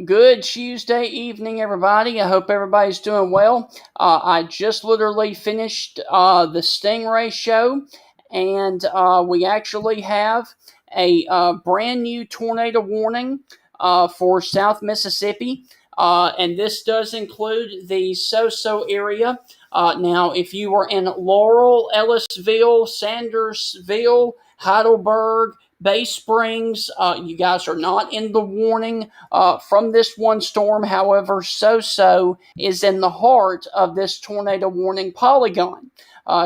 Good Tuesday evening, everybody. I hope everybody's doing well. I just literally finished the Stingray show, and we actually have a brand new tornado warning for South Mississippi, and this does include the So area. Now, if you are in Laurel, Ellisville, Sandersville, Heidelberg, Bay Springs, you guys are not in the warning from this one storm. However, is in the heart of this tornado warning polygon.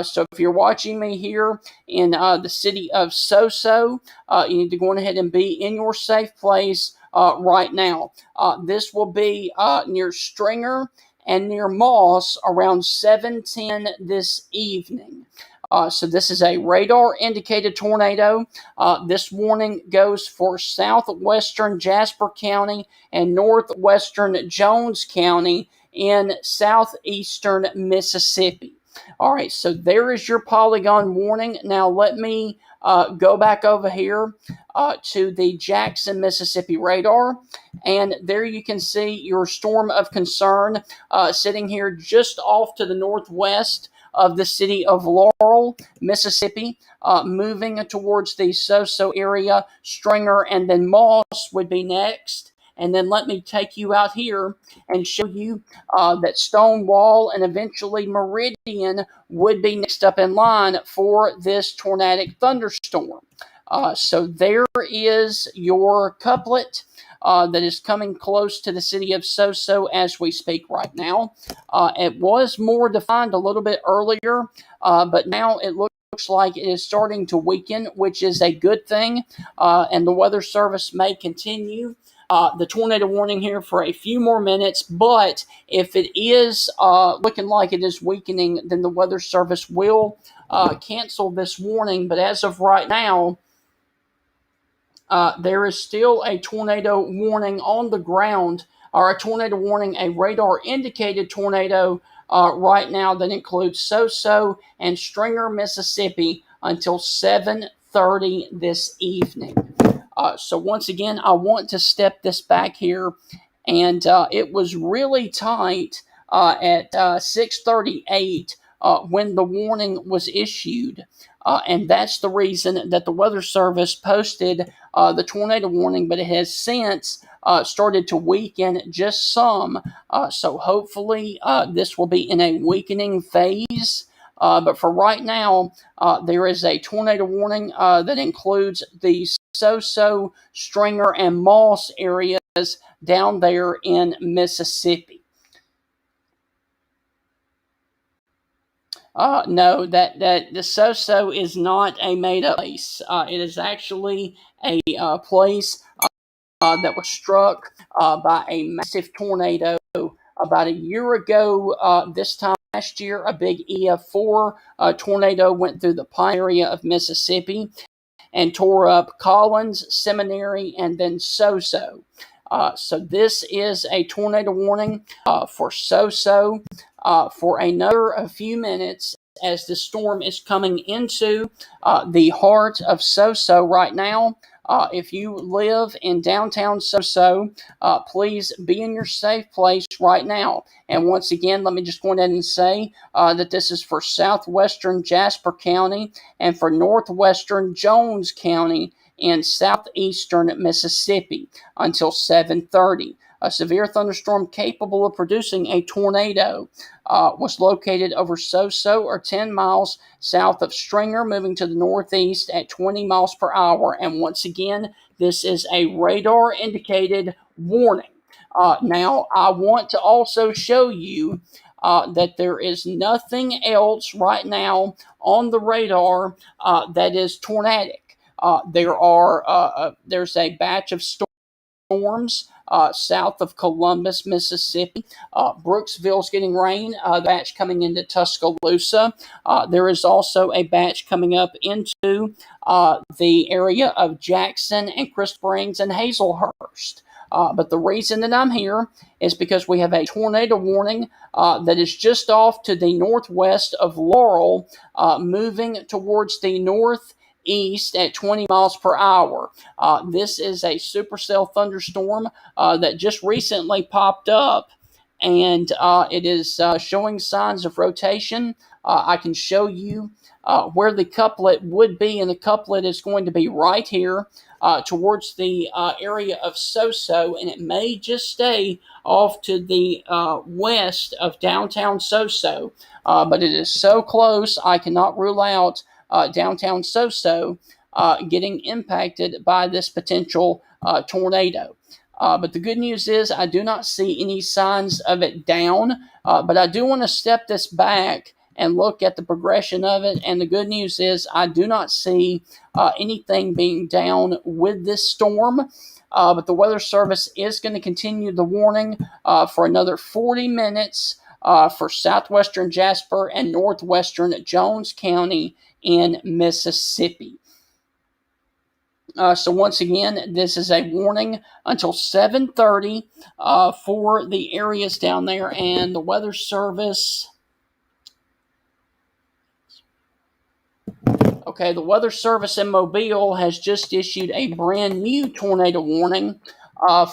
So if you're watching me here in the city of you need to go ahead and be in your safe place right now. This will be near Stringer and near Moss around 7:10 this evening. So this is a radar indicated tornado. This warning goes for southwestern Jasper County and northwestern Jones County in southeastern Mississippi. All right, so there is your polygon warning. Now let me go back over here to the Jackson, Mississippi radar, and there you can see your storm of concern sitting here just off to the northwest of the city of Laurel, Mississippi, moving towards the area. Stringer and then Moss would be next. And then let me take you out here and show you that Stonewall and eventually Meridian would be next up in line for this tornadic thunderstorm. So there is your couplet that is coming close to the city of as we speak right now. It was more defined a little bit earlier, but now it looks like it is starting to weaken, which is a good thing, and the Weather Service may continue the tornado warning here for a few more minutes, but if it is looking like it is weakening, then the Weather Service will cancel this warning. But as of right now, there is still a tornado warning on the ground, or a tornado warning, a radar indicated tornado right now that includes and Stringer, Mississippi until 7:30 this evening. So once again, I want to step this back here, and it was really tight at 6:38 when the warning was issued. And that's the reason that the Weather Service posted the tornado warning, but it has since started to weaken just some. So hopefully this will be in a weakening phase. But for right now, there is a tornado warning that includes the Stringer, and Moss areas down there in Mississippi. No, that the is not a made-up place. It is actually a place that was struck by a massive tornado about a year ago. This time last year, a big EF4 tornado went through the Pine area of Mississippi and tore up Collins, Seminary, and then So this is a tornado warning for for a few minutes as the storm is coming into the heart of right now. If you live in downtown please be in your safe place right now. And once again, let me just go ahead and say that this is for southwestern Jasper County and for northwestern Jones County in southeastern Mississippi until 7:30. A severe thunderstorm capable of producing a tornado was located over or 10 miles south of Stringer, moving to the northeast at 20 miles per hour. And once again, this is a radar indicated warning. Now, I want to also show you that there is nothing else right now on the radar that is tornadic. There's a batch of storms south of Columbus, Mississippi. Brooksville's getting rain. The batch coming into Tuscaloosa. There is also a batch coming up into the area of Jackson and Crisp Springs and Hazelhurst. But the reason that I'm here is because we have a tornado warning that is just off to the northwest of Laurel, moving towards the north east at 20 miles per hour. This is a supercell thunderstorm that just recently popped up, and it is showing signs of rotation. I can show you where the couplet would be, and the couplet is going to be right here towards the area of Soso, and it may just stay off to the west of downtown Soso, but it is so close I cannot rule out downtown Soso getting impacted by this potential tornado. But the good news is I do not see any signs of it down, but I do want to step this back and look at the progression of it. And the good news is I do not see anything being down with this storm. But the Weather Service is going to continue the warning for another 40 minutes for southwestern Jasper and northwestern Jones County in Mississippi. So once again, this is a warning until 7:30 for the areas down there, and the Weather Service. Okay, the Weather Service in Mobile has just issued a brand new tornado warning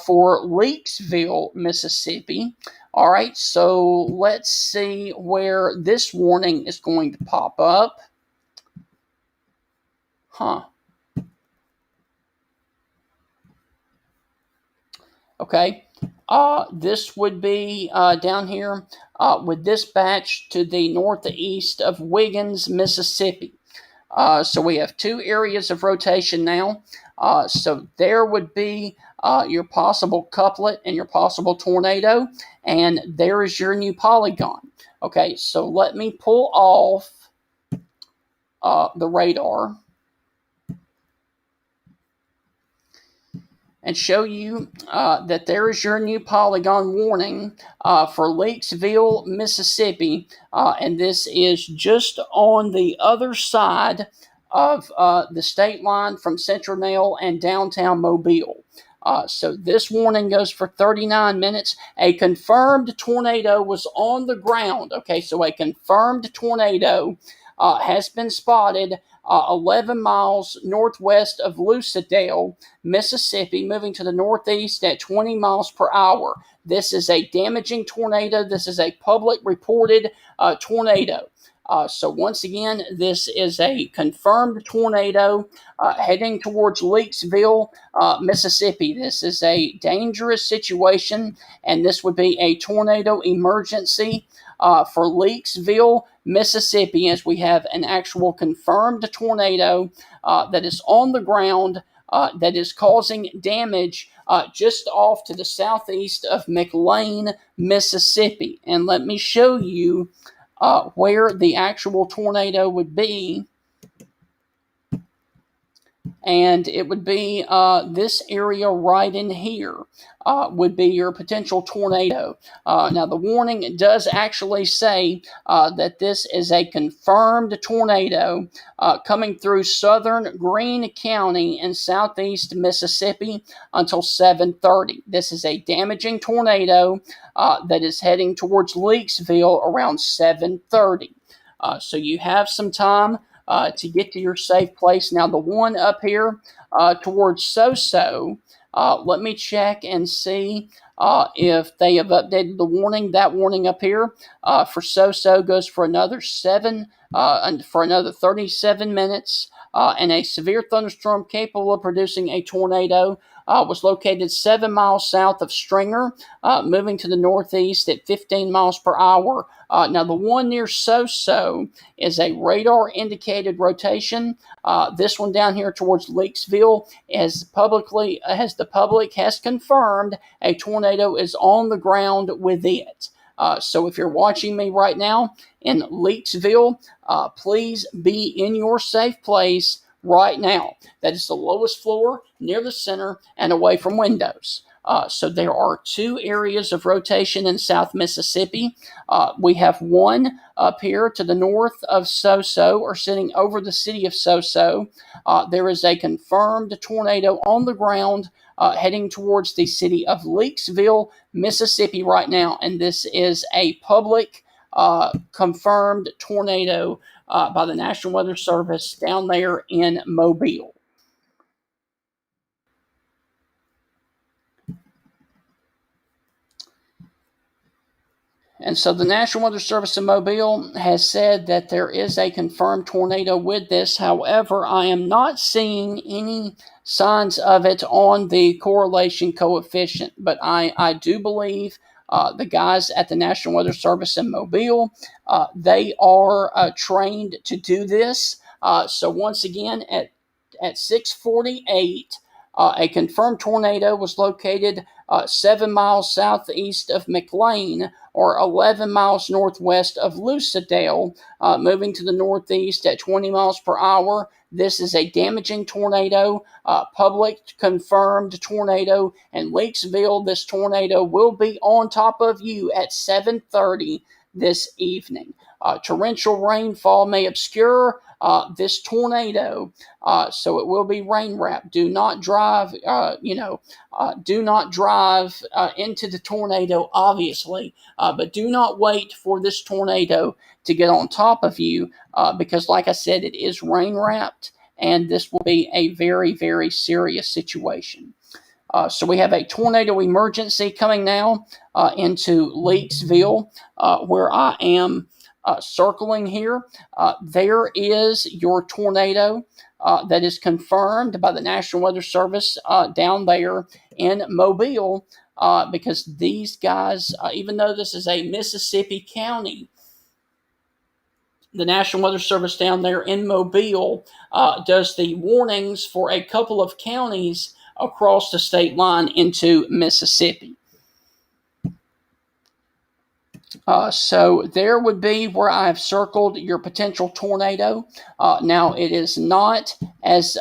for Leakesville, Mississippi. All right, so let's see where this warning is going to pop up. Okay, this would be down here with dispatch to the northeast of Wiggins, Mississippi. So we have two areas of rotation now. So there would be your possible couplet and your possible tornado, and there is your new polygon. Okay, so let me pull off the radar and show you that there is your new polygon warning for Leakesville, Mississippi, and this is just on the other side of the state line from Centronelle and downtown Mobile. So this warning goes for 39 minutes. A confirmed tornado was on the ground. Okay, so a confirmed tornado has been spotted 11 miles northwest of Lucedale, Mississippi, moving to the northeast at 20 miles per hour. This is a damaging tornado. This is a public reported tornado. So once again, this is a confirmed tornado heading towards Leakesville, Mississippi. This is a dangerous situation, and this would be a tornado emergency for Leakesville, Mississippi, as we have an actual confirmed tornado that is on the ground that is causing damage just off to the southeast of McLean, Mississippi. And let me show you where the actual tornado would be. And it would be this area right in here would be your potential tornado. Now, the warning does actually say that this is a confirmed tornado coming through southern Greene County in southeast Mississippi until 7:30. This is a damaging tornado that is heading towards Leakesville around 7:30. So you have some time to get to your safe place. Now, the one up here towards Soso, let me check and see if they have updated the warning. That warning up here for Soso goes for another 37 minutes. And a severe thunderstorm capable of producing a tornado was located 7 miles south of Stringer, moving to the northeast at 15 miles per hour. Now, the one near Soso is a radar-indicated rotation. This one down here towards Leakesville, as the public has confirmed, a tornado is on the ground with it. So if you're watching me right now in Leakesville, please be in your safe place right now. That is the lowest floor, near the center, and away from windows. So there are two areas of rotation in South Mississippi. We have one up here to the north of Soso, or sitting over the city of Soso. There is a confirmed tornado on the ground heading towards the city of Leakesville, Mississippi right now. And this is a public confirmed tornado by the National Weather Service down there in Mobile. And so the National Weather Service in Mobile has said that there is a confirmed tornado with this. However, I am not seeing any signs of it on the correlation coefficient. But I do believe the guys at the National Weather Service in Mobile, they are trained to do this. So once again, at 6:48, a confirmed tornado was located 7 miles southeast of McLean, or 11 miles northwest of Lucedale, moving to the northeast at 20 miles per hour. This is a damaging tornado, public confirmed tornado in Leakesville. This tornado will be on top of you at 7:30 this evening. Torrential rainfall may obscure this tornado, so it will be rain wrapped. Do not drive, do not drive into the tornado, obviously, but do not wait for this tornado to get on top of you, because, like I said, it is rain wrapped, and this will be a very, very serious situation. So we have a tornado emergency coming now into Leakesville, where I am circling here. There is your tornado that is confirmed by the National Weather Service down there in Mobile, because these guys, even though this is a Mississippi county, the National Weather Service down there in Mobile does the warnings for a couple of counties across the state line into Mississippi. So there would be where I've circled your potential tornado. Now it is not as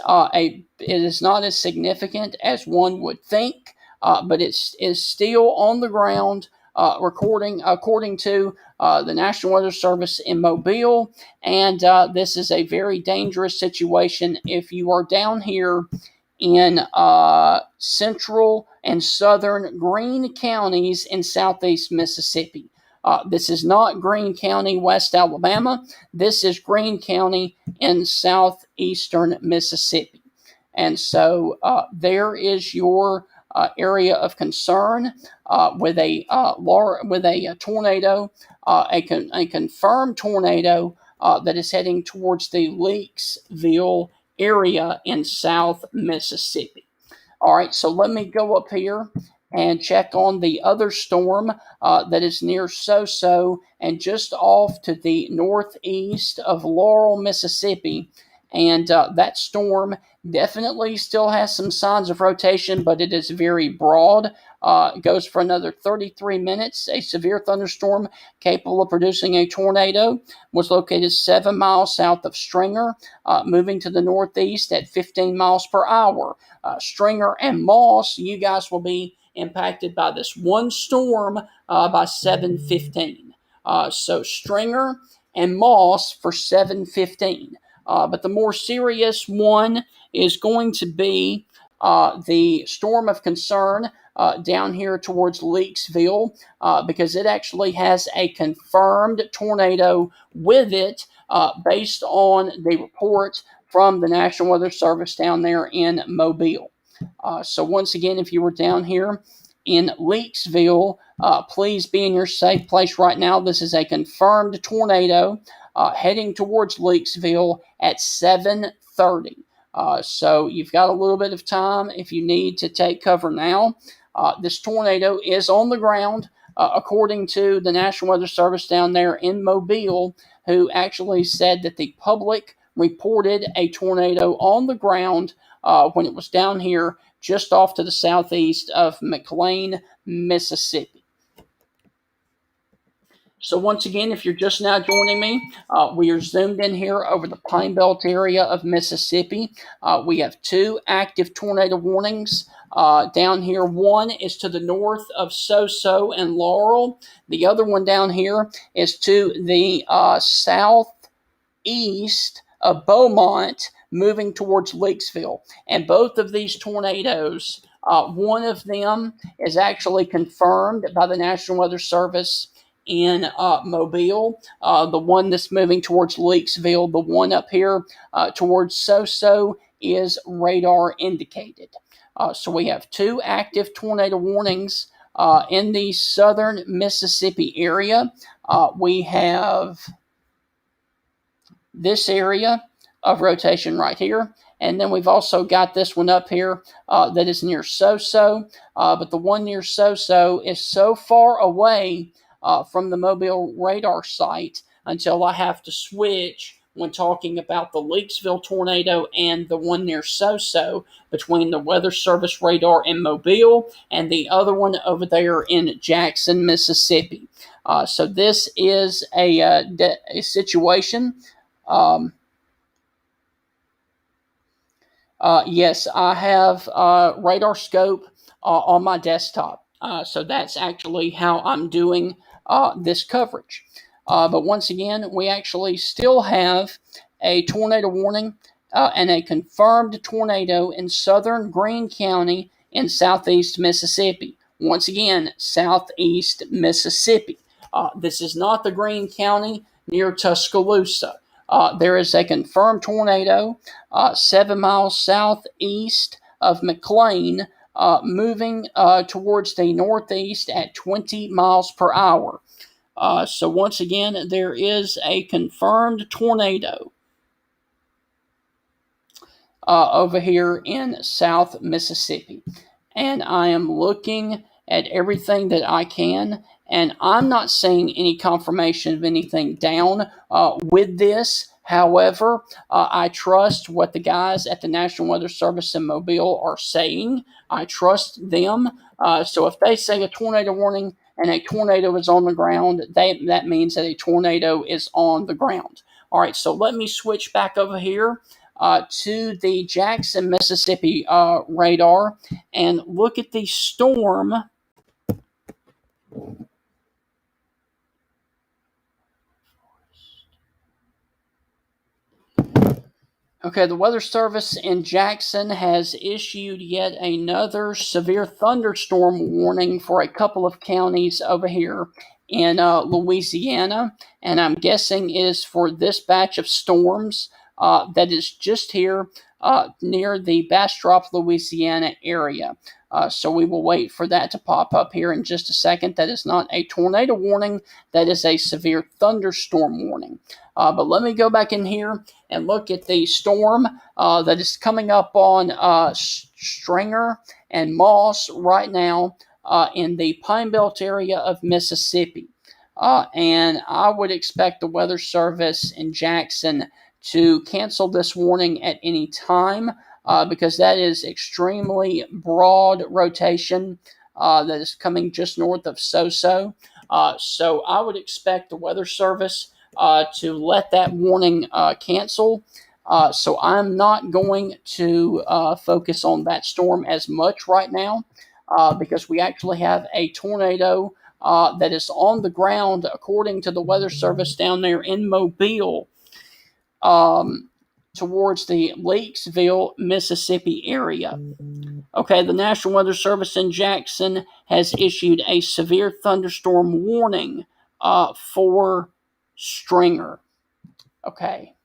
significant as one would think, but it is still on the ground. According to the National Weather Service in Mobile, and this is a very dangerous situation if you are down here in central and southern Greene counties in southeast Mississippi. This is not Greene County, West Alabama. This is Greene County in southeastern Mississippi. And so there is your area of concern with a tornado, a confirmed tornado that is heading towards the Leakesville area in South Mississippi. All right, so let me go up here and check on the other storm that is near Soso and just off to the northeast of Laurel, Mississippi. And that storm definitely still has some signs of rotation, but it is very broad. It goes for another 33 minutes. A severe thunderstorm capable of producing a tornado was located 7 miles south of Stringer, moving to the northeast at 15 miles per hour. Stringer and Moss, you guys will be impacted by this one storm by 7:15. So Stringer and Moss for 7:15. But the more serious one is going to be the storm of concern down here towards Leakesville, because it actually has a confirmed tornado with it, based on the report from the National Weather Service down there in Mobile. So once again, if you were down here in Leakesville, please be in your safe place right now. This is a confirmed tornado heading towards Leakesville at 7:30. So you've got a little bit of time if you need to take cover now. This tornado is on the ground, according to the National Weather Service down there in Mobile, who actually said that the public reported a tornado on the ground when it was down here just off to the southeast of McLean, Mississippi. So once again, if you're just now joining me, we are zoomed in here over the Pine Belt area of Mississippi. We have 2 active tornado warnings down here. One is to the north of Soso and Laurel. The other one down here is to the southeast of Beaumont, moving towards Leakesville. And both of these tornadoes, one of them is actually confirmed by the National Weather Service in Mobile, the one that's moving towards Leakesville, the one up here towards Soso is radar indicated. So we have 2 active tornado warnings in the southern Mississippi area. We have this area of rotation right here. And then we've also got this one up here that is near Soso. But the one near Soso is so far away from the Mobile radar site until I have to switch when talking about the Leakesville tornado and the one near Soso between the Weather Service radar in Mobile and the other one over there in Jackson, Mississippi. So this is a situation. Yes, I have radar scope on my desktop. So that's actually how I'm doing this coverage. But once again, we actually still have a tornado warning and a confirmed tornado in southern Greene County in southeast Mississippi. Once again, southeast Mississippi. This is not the Greene County near Tuscaloosa. There is a confirmed tornado 7 miles southeast of McLean, moving towards the northeast at 20 miles per hour. So once again, there is a confirmed tornado over here in South Mississippi. And I am looking at everything that I can, and I'm not seeing any confirmation of anything down with this. However, I trust what the guys at the National Weather Service in Mobile are saying. I trust them. So if they say a tornado warning and a tornado is on the ground, that means that a tornado is on the ground. All right, so let me switch back over here to the Jackson, Mississippi radar and look at the storm. Okay, the Weather Service in Jackson has issued yet another severe thunderstorm warning for a couple of counties over here in Louisiana, and I'm guessing is for this batch of storms that is just here near the Bastrop, Louisiana area. So we will wait for that to pop up here in just a second. That is not a tornado warning. That is a severe thunderstorm warning. But let me go back in here and look at the storm that is coming up on Stringer and Moss right now in the Pine Belt area of Mississippi. And I would expect the Weather Service in Jackson to cancel this warning at any time because that is extremely broad rotation that is coming just north of Soso. So I would expect the Weather Service to let that warning cancel. So I'm not going to focus on that storm as much right now because we actually have a tornado that is on the ground, according to the Weather Service down there in Mobile, towards the Leakesville, Mississippi area. Okay, the National Weather Service in Jackson has issued a severe thunderstorm warning for Stringer. Okay.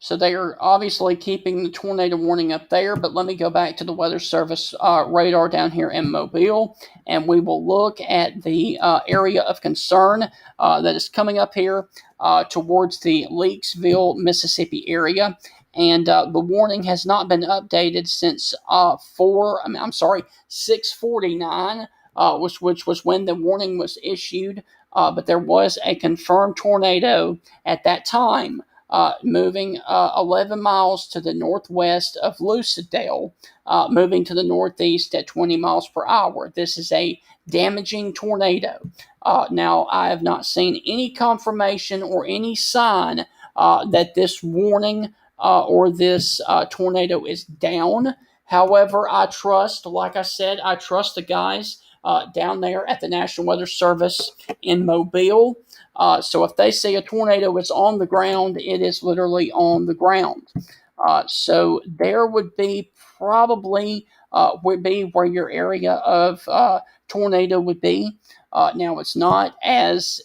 So they are obviously keeping the tornado warning up there, but let me go back to the Weather Service radar down here in Mobile, and we will look at the area of concern that is coming up here towards the Leakesville, Mississippi area. And the warning has not been updated since 6:49, which was when the warning was issued. But there was a confirmed tornado at that time. Moving 11 miles to the northwest of Lucedale, moving to the northeast at 20 miles per hour. This is a damaging tornado. Now, I have not seen any confirmation or any sign that this warning or this tornado is down. However, I trust, like I said, I trust the guys down there at the National Weather Service in Mobile. So if they say a tornado is on the ground, it is literally on the ground. So there would be probably would be where your area of tornado would be. Now it's not as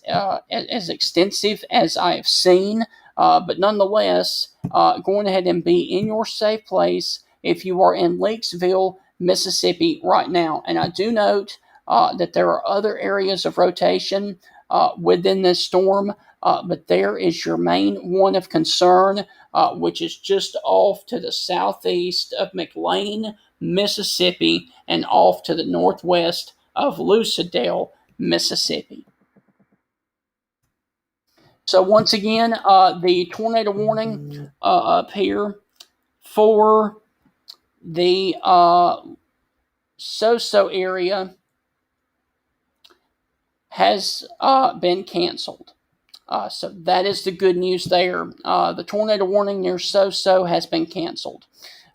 extensive as I have seen, but nonetheless, going ahead and be in your safe place if you are in Lakesville, Mississippi right now. And I do note that there are other areas of rotation within this storm, but there is your main one of concern, which is just off to the southeast of McLean, Mississippi, and off to the northwest of Lucedale, Mississippi. So once again, the tornado warning up here for the Soso area has been canceled. So that is the good news there. The tornado warning near Soso has been canceled.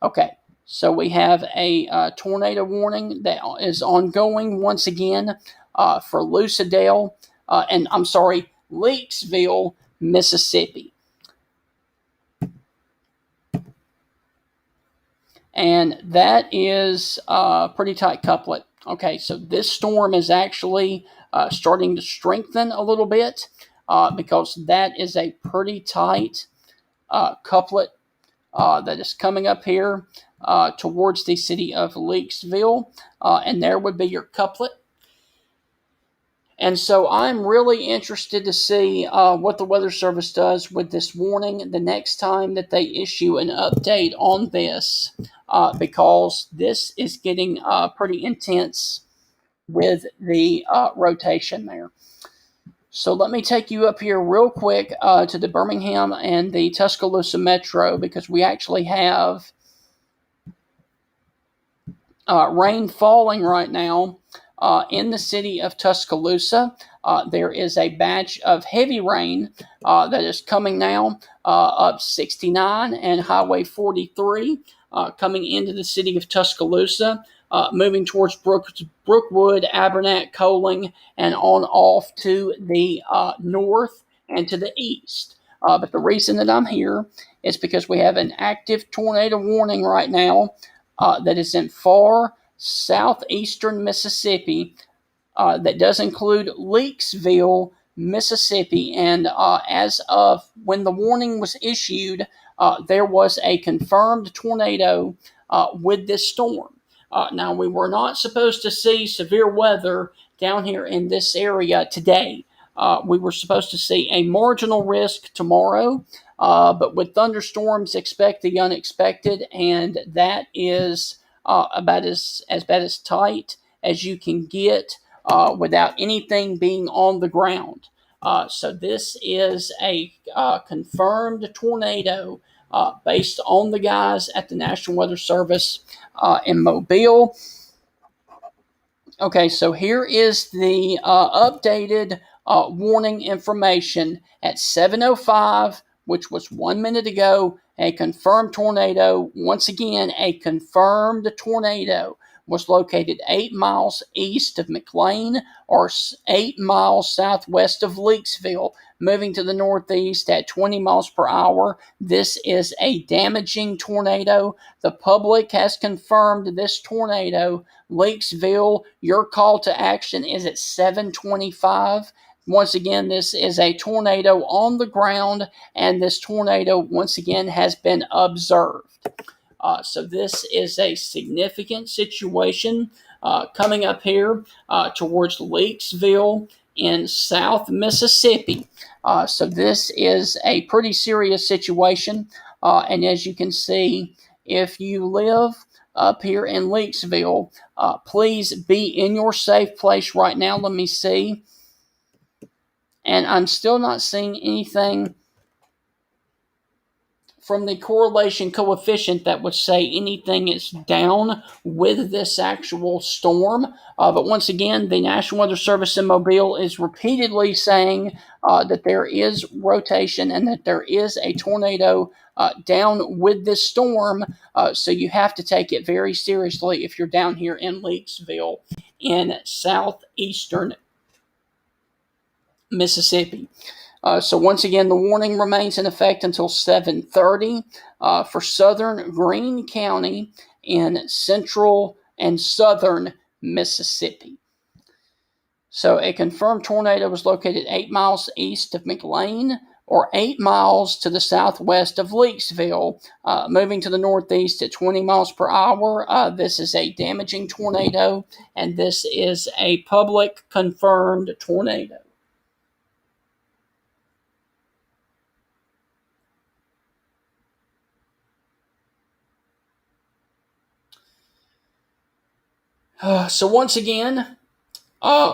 Okay, so we have a tornado warning that is ongoing once again for Lucedale, and I'm sorry, Leakesville, Mississippi. And that is a pretty tight couplet. Okay, so this storm is actually starting to strengthen a little bit because that is a pretty tight couplet that is coming up here towards the city of Leakesville. And there would be your couplet. And so I'm really interested to see what the Weather Service does with this warning the next time that they issue an update on this, because this is getting pretty intense with the rotation there. So let me take you up here real quick to the Birmingham and the Tuscaloosa Metro, because we actually have rain falling right now in the city of Tuscaloosa. There is a batch of heavy rain that is coming now up 69 and Highway 43, coming into the city of Tuscaloosa, moving towards Brookwood, Abernathy, Coaling, and on off to the north and to the east. But the reason that I'm here is because we have an active tornado warning right now that is in far southeastern Mississippi, that does include Leakesville, Mississippi. And as of when the warning was issued, there was a confirmed tornado with this storm. Now, we were not supposed to see severe weather down here in this area today. We were supposed to see a marginal risk tomorrow, but with thunderstorms, expect the unexpected, and that is about as bad as tight as you can get without anything being on the ground. So this is a confirmed tornado based on the guys at the National Weather Service in Mobile. Okay, so here is the updated warning information at 7:05, which was 1 minute ago. A confirmed tornado, once again, a confirmed tornado was located 8 miles east of McLean or 8 miles southwest of Leakesville, moving to the northeast at 20 miles per hour. This is a damaging tornado. The public has confirmed this tornado. Leakesville, your call to action is at 7:25. Once again, this is a tornado on the ground, and this tornado, once again, has been observed. So this is a significant situation coming up here towards Leakesville in South Mississippi. So this is a pretty serious situation. And as you can see, if you live up here in Leakesville, please be in your safe place right now. Let me see. And I'm still not seeing anything from the correlation coefficient that would say anything is down with this actual storm. But once again, the National Weather Service in Mobile is repeatedly saying that there is rotation and that there is a tornado down with this storm. So you have to take it very seriously if you're down here in Leakesville in southeastern Mississippi. So once again, the warning remains in effect until 7:30 for southern Greene County in central and southern Mississippi. So a confirmed tornado was located 8 miles east of McLean or 8 miles to the southwest of Leakesville, moving to the northeast at 20 miles per hour. This is a damaging tornado, and this is a public confirmed tornado. So once again,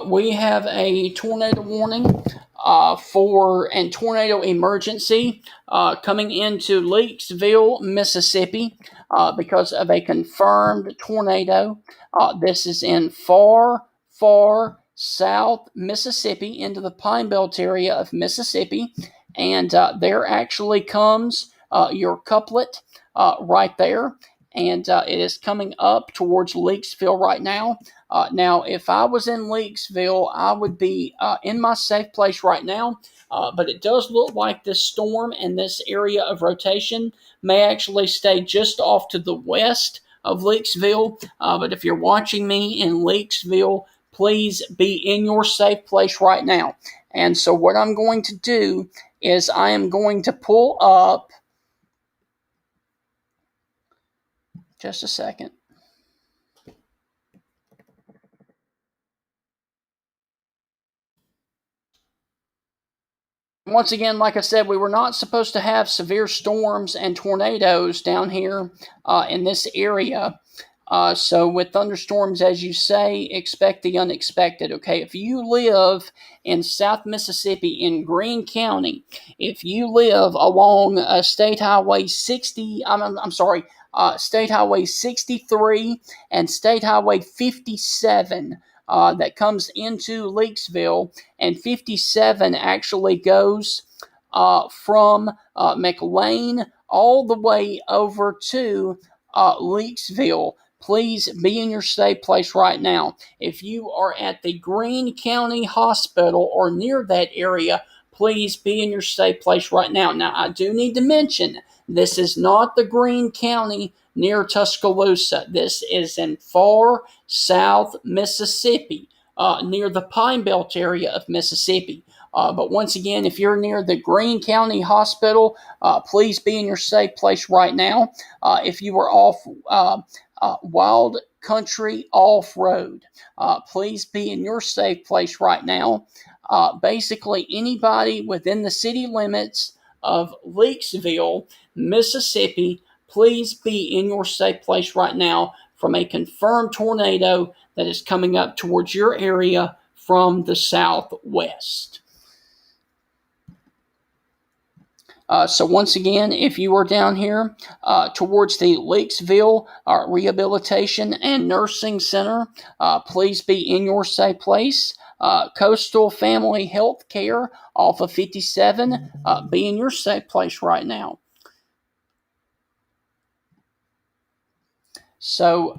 we have a tornado warning and tornado emergency coming into Leakesville, Mississippi, because of a confirmed tornado. This is in far south Mississippi into the Pine Belt area of Mississippi, and there actually comes your couplet right there. And it is coming up towards Leakesville right now. Now, if I was in Leakesville, I would be in my safe place right now. But it does look like this storm and this area of rotation may actually stay just off to the west of Leakesville. But if you're watching me in Leakesville, please be in your safe place right now. And so what I'm going to do is I am going to pull up. Just a second. Once again, like I said, we were not supposed to have severe storms and tornadoes down here in this area. So with thunderstorms, as you say, expect the unexpected, okay? If you live in South Mississippi in Greene County, if you live along State Highway 63 and State Highway 57 that comes into Leakesville, and 57 actually goes from McLean all the way over to Leakesville. Please be in your safe place right now. If you are at the Greene County Hospital or near that area, please be in your safe place right now. Now, I do need to mention this is not the Greene County near Tuscaloosa. This is in far south Mississippi, near the Pine Belt area of Mississippi. But once again, if you're near the Greene County Hospital, please be in your safe place right now. If you are off Wild Country Off-Road, please be in your safe place right now. Basically, anybody within the city limits of Leakesville, Mississippi, please be in your safe place right now from a confirmed tornado that is coming up towards your area from the southwest. So once again, if you are down here towards the Leakesville Rehabilitation and Nursing Center, please be in your safe place. Coastal Family Health Care off of 57, be in your safe place right now. So,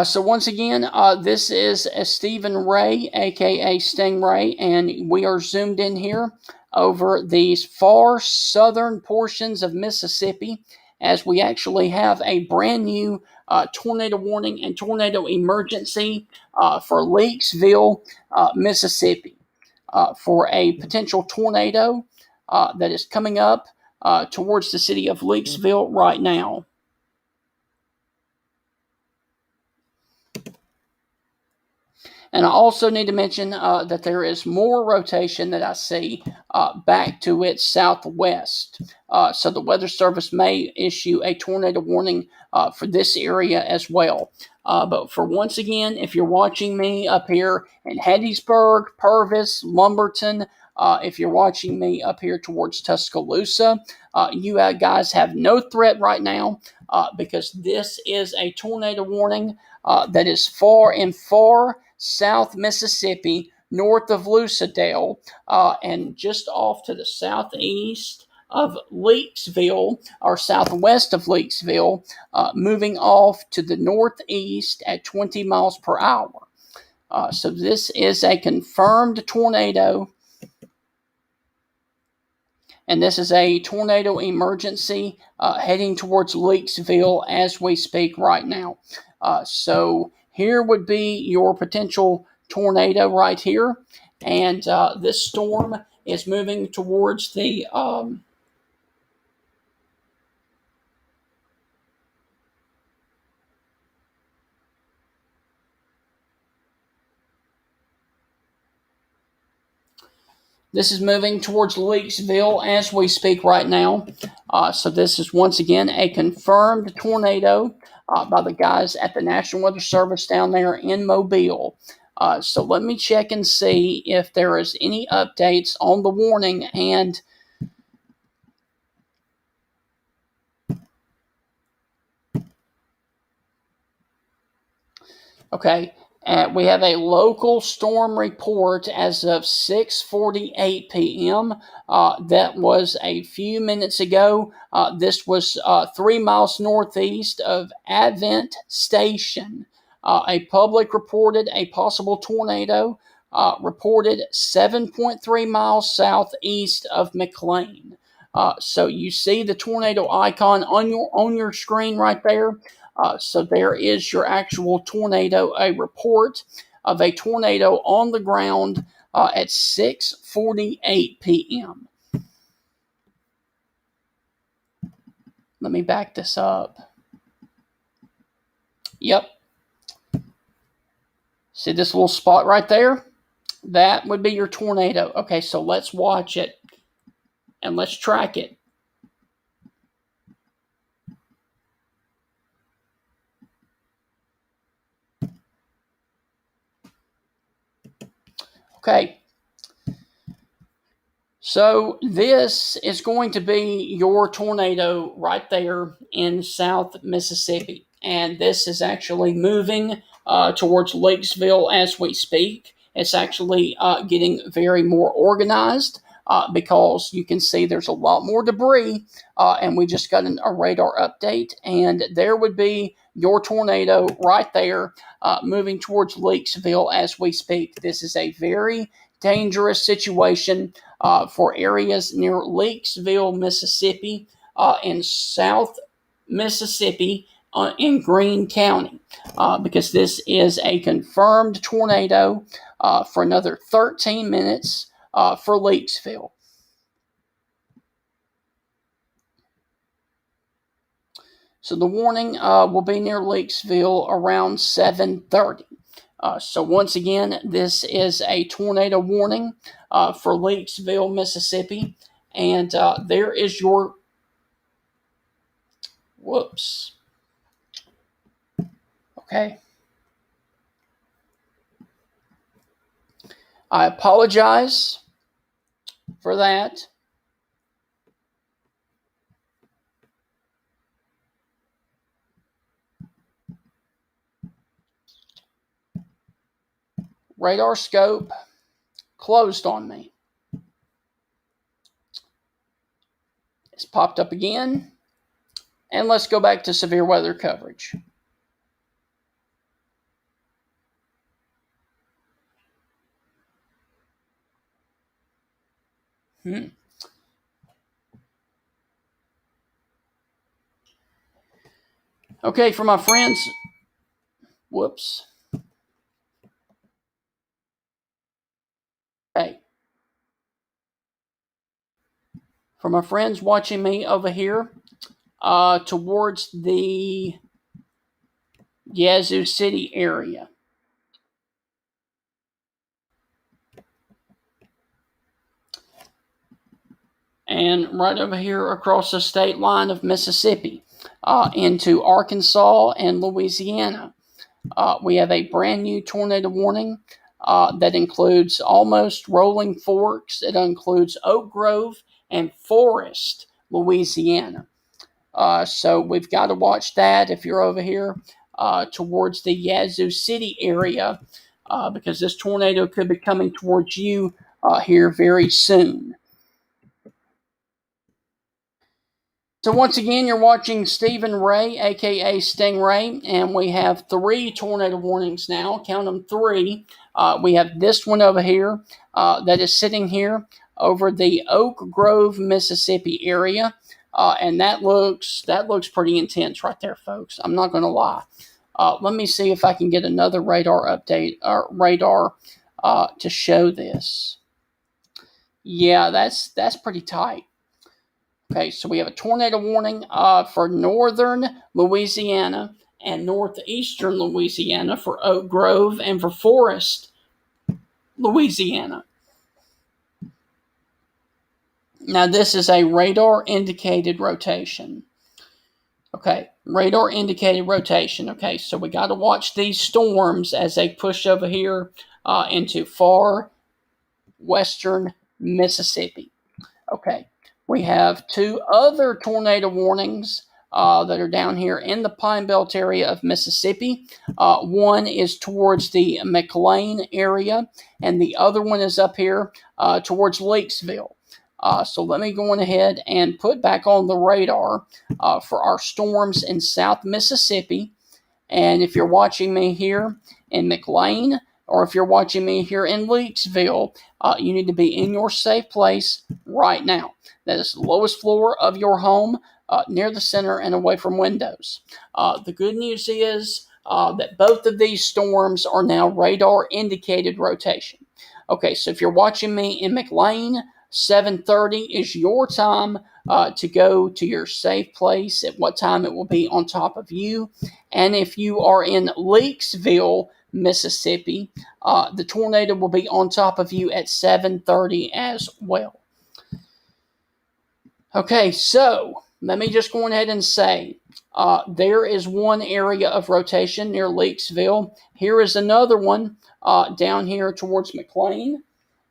so once again, this is Stephen Ray, aka Stingray, and we are zoomed in here over these far southern portions of Mississippi, as we actually have a brand new tornado warning and tornado emergency for Leakesville, Mississippi, for a potential tornado that is coming up towards the city of Leakesville right now. And I also need to mention that there is more rotation that I see back to its southwest. So the Weather Service may issue a tornado warning for this area as well. But for once again, if you're watching me up here in Hattiesburg, Purvis, Lumberton, if you're watching me up here towards Tuscaloosa, you guys have no threat right now because this is a tornado warning that is far south Mississippi, north of Lucedale, and just off to the southeast of Leakesville, or southwest of Leakesville, moving off to the northeast at 20 miles per hour. So this is a confirmed tornado, and this is a tornado emergency heading towards Leakesville as we speak right now. So here would be your potential tornado right here, and this storm is moving towards the This is moving towards Leakesville as we speak right now. So this is once again a confirmed tornado by the guys at the National Weather Service down there in Mobile. So let me check and see if there is any updates on the warning. And okay, we have a local storm report as of 6:48 p.m. That was a few minutes ago. This was 3 miles northeast of Advent Station. A public reported a possible tornado. Reported 7.3 miles southeast of McLean. So you see the tornado icon on your screen right there. So there is your actual tornado, a report of a tornado on the ground at 6:48 p.m. Let me back this up. Yep. See this little spot right there? That would be your tornado. Okay, so let's watch it and let's track it. Okay. So this is going to be your tornado right there in South Mississippi. And this is actually moving towards Leakesville as we speak. It's actually getting very more organized because you can see there's a lot more debris. And we just got a radar update. And there would be your tornado right there moving towards Leakesville as we speak. This is a very dangerous situation for areas near Leakesville, Mississippi, and South Mississippi in Greene County, because this is a confirmed tornado for another 13 minutes for Leakesville. So the warning will be near Leakesville around 7:30. So once again, this is a tornado warning for Leakesville, Mississippi. And there is your... Whoops. Okay. I apologize for that. Radar scope closed on me. It's popped up again. And let's go back to severe weather coverage. Okay, for my friends... Whoops. Okay. For my friends watching me over here, towards the Yazoo City area. And right over here across the state line of Mississippi into Arkansas and Louisiana. We have a brand new tornado warning that includes almost Rolling Forks. It includes Oak Grove and Forest, Louisiana. So we've got to watch that if you're over here towards the Yazoo City area, because this tornado could be coming towards you here very soon. So once again, you're watching Stephen Ray, aka Stingray, and we have 3 tornado warnings now. Count them 3. We have this one over here that is sitting here over the Oak Grove, Mississippi area, and that looks pretty intense right there, folks. I'm not going to lie. Let me see if I can get another radar update or radar to show this. Yeah, that's pretty tight. Okay, so we have a tornado warning for northern Louisiana and northeastern Louisiana, for Oak Grove, and for Forest, Louisiana. Now, this is a radar indicated rotation. Okay, radar indicated rotation. Okay, so we got to watch these storms as they push over here into far western Mississippi. Okay, we have 2 other tornado warnings that are down here in the Pine Belt area of Mississippi. One is towards the McLean area, and the other one is up here towards Leakesville. So let me go on ahead and put back on the radar for our storms in South Mississippi. And if you're watching me here in McLean, or if you're watching me here in Leakesville, you need to be in your safe place right now. That is the lowest floor of your home, near the center and away from windows. The good news is that both of these storms are now radar indicated rotation. Okay, so if you're watching me in McLean, 7:30 is your time to go to your safe place, at what time it will be on top of you. And if you are in Leakesville, Mississippi, the tornado will be on top of you at 7:30 as well. Okay, so let me just go ahead and say there is one area of rotation near Leakesville. Here is another one down here towards McLean.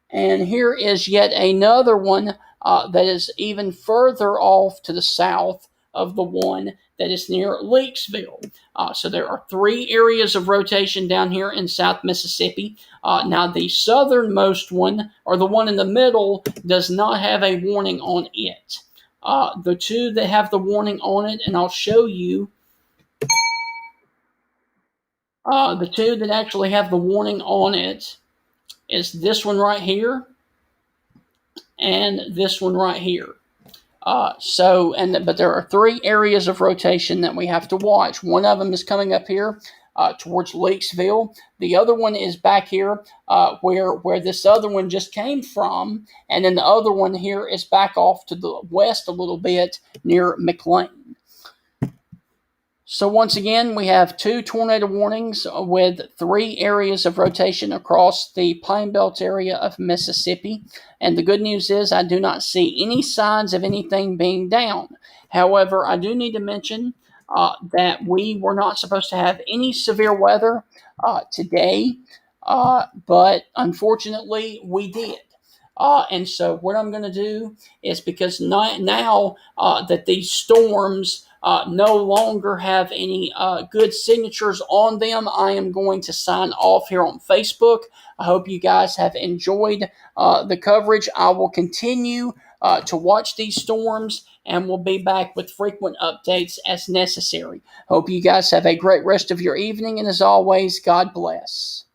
And here is yet another one that is even further off to the south of the one that is near Leakesville. So there are 3 areas of rotation down here in South Mississippi. Now the southernmost one, or the one in the middle, does not have a warning on it. The 2 that have the warning on it, and I'll show you, the 2 that actually have the warning on it is this one right here and this one right here. But there are 3 areas of rotation that we have to watch. One of them is coming up here towards Leakesville. The other one is back here where this other one just came from. And then the other one here is back off to the west a little bit near McLean. So once again, we have 2 tornado warnings with 3 areas of rotation across the Pine Belt area of Mississippi. And the good news is I do not see any signs of anything being down. However, I do need to mention that we were not supposed to have any severe weather today, but unfortunately we did. And so what I'm going to do is, because now that these storms no longer have any good signatures on them, I am going to sign off here on Facebook. I hope you guys have enjoyed the coverage. I will continue to watch these storms, and we'll be back with frequent updates as necessary. Hope you guys have a great rest of your evening, and as always, God bless.